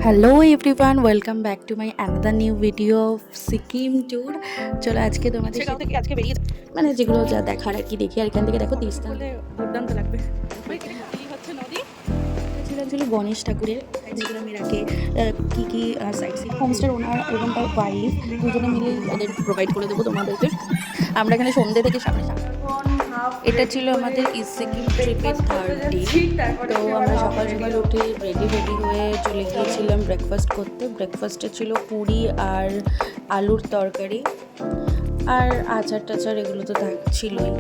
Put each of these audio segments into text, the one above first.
Hello everyone, welcome back to my another new video of Sikkim tour. চলো আজকে তোমাদের সেখান সাথে থেকে আজকে বেরিয়ে মানে যেগুলো যা দেখার আর কি দেখি। আর এখান থেকে দেখো তিস্তা বলে দুর্দান্ত লাগবে। এই হচ্ছে নদী। ছিল অ্যাকচুয়ালি গণেশ ঠাকুরের, যেগুলো আমি আগে কী কী সাইট সিন হোমস্টের ওনার এবং তার ওয়াইফ দুজনে মিলে ওদের প্রোভাইড করে দেবো তোমাদেরকে। আমরা এখানে সন্ধ্যে থেকে সামনে এটা ছিল আমাদের ইস্ট সিকিম ট্রিপের থার্ড ডে। তো আমরা সকাল সকাল উঠে রেডি হয়ে চলে গিয়েছিলাম ব্রেকফাস্ট করতে। ব্রেকফাস্টে ছিল পুরি আর আলুর তরকারি আর আচার টাচার, এগুলো তো ছিলই।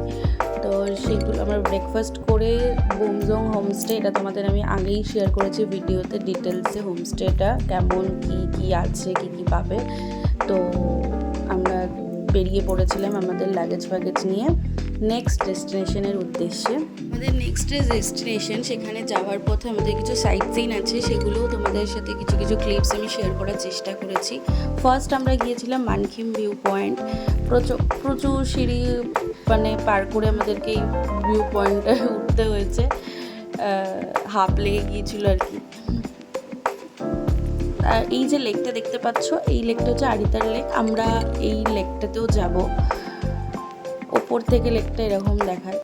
তো সেগুলো আমরা ব্রেকফাস্ট করে বুমজং হোমস্টে, এটা তোমাদের আমি আগেই শেয়ার করেছি ভিডিওতে ডিটেলসে, হোমস্টেটা কেমন, কি আছে, কি পাবে। তো আমরা বেরিয়ে পড়েছিলাম আমাদের লাগেজ ফ্যাগেজ নিয়ে নেক্সট ডেস্টিনেশনের উদ্দেশ্যে। আমাদের নেক্সট ডেস্টিনেশন, সেখানে যাওয়ার পথে আমাদের কিছু সাইট সিন আছে, সেগুলোও তোমাদের সাথে কিছু ক্লিপস আমি শেয়ার করার চেষ্টা করেছি। ফার্স্ট আমরা গিয়েছিলাম মানকিম ভিউ পয়েন্ট। প্রচুর সিঁড়ি মানে পার করে আমাদেরকে এই ভিউ পয়েন্টে উঠতে হয়েছে, হাফ লেগে গিয়েছিল আর কি। আর এই যে লেকটা দেখতে পাচ্ছ, এই লেকটা হচ্ছে আরিতার লেক। আমরা এই লেকটাতেও যাব। ওপর থেকে লেকটা এরকম দেখায়।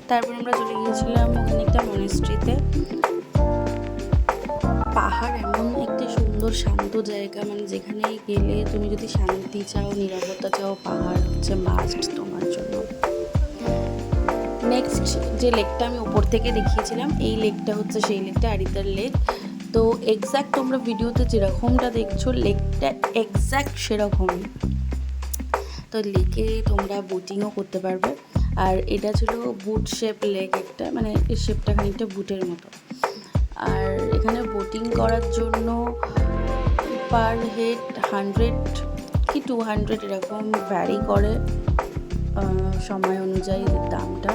তারপর আমরা চলে গিয়েছিলাম ওখানে একটা মনেস্ট্রিতে। পাহাড় এমন একটি সুন্দর শান্ত জায়গা, মানে যেখানে গেলে তুমি যদি শান্তি চাও, নিরাপত্তা চাও, পাহাড় হচ্ছে মাস্ট তোমার জন্য। নেক্সট যে লেকটা আমি উপর থেকে দেখিয়েছিলাম, এই লেকটা হচ্ছে সেই লেকটা, আরিতার লেক। তো এক্স্যাক্ট তোমরা ভিডিওতে যেরকমটা দেখছো লেকটা এক্স্যাক্ট সেরকমই। তো লেকে তোমরা বোটিংও করতে পারবে। আর এটা ছিল বুট শেপ লেক একটা, মানে এই শেপটা খানিকটা বুটের মতো। আর এখানে বোটিং করার জন্য পার হেড 100 কি 200 এরকম ভ্যারি করে সময় অনুযায়ী দামটা।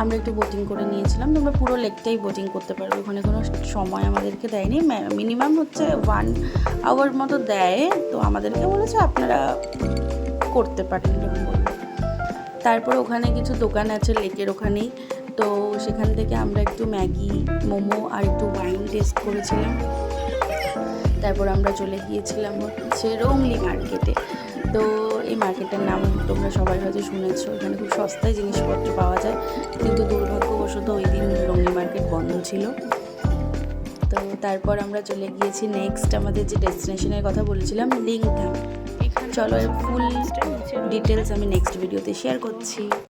আমরা একটু বোটিং করে নিয়েছিলাম। তোমরা পুরো লেকটাই বোটিং করতে পারবে, ওখানে কোনো সময় আমাদেরকে দেয়নি, মিনিমাম হচ্ছে 1 আওয়ার মতো দেয়। তো আমাদেরকে বলেছে আপনারা করতে পারেন এরকম বললো। তারপর ওখানে কিছু দোকান আছে লেকের ওখানেই, তো সেখান থেকে আমরা একটু ম্যাগি, মোমো আর একটু ওয়াইন টেস্ট করেছিলাম। তারপর আমরা চলে গিয়েছিলাম হচ্ছে রংলি মার্কেটে। তো এই মার্কেটের নাম তোমরা সবাই হয়তো শুনেছো, এখানে খুব সস্তায় জিনিসপত্র পাওয়া যায়, কিন্তু দুর্ভাগ্যবশত ওই দিন রংলি মার্কেট বন্ধ ছিল। তো তারপর আমরা চলে গিয়েছি নেক্সট আমাদের যে ডেস্টিনেশনের কথা বলেছিলাম, লিংথাম। চলো এর ফুল ডিটেলস আমি নেক্সট ভিডিওতে শেয়ার করছি।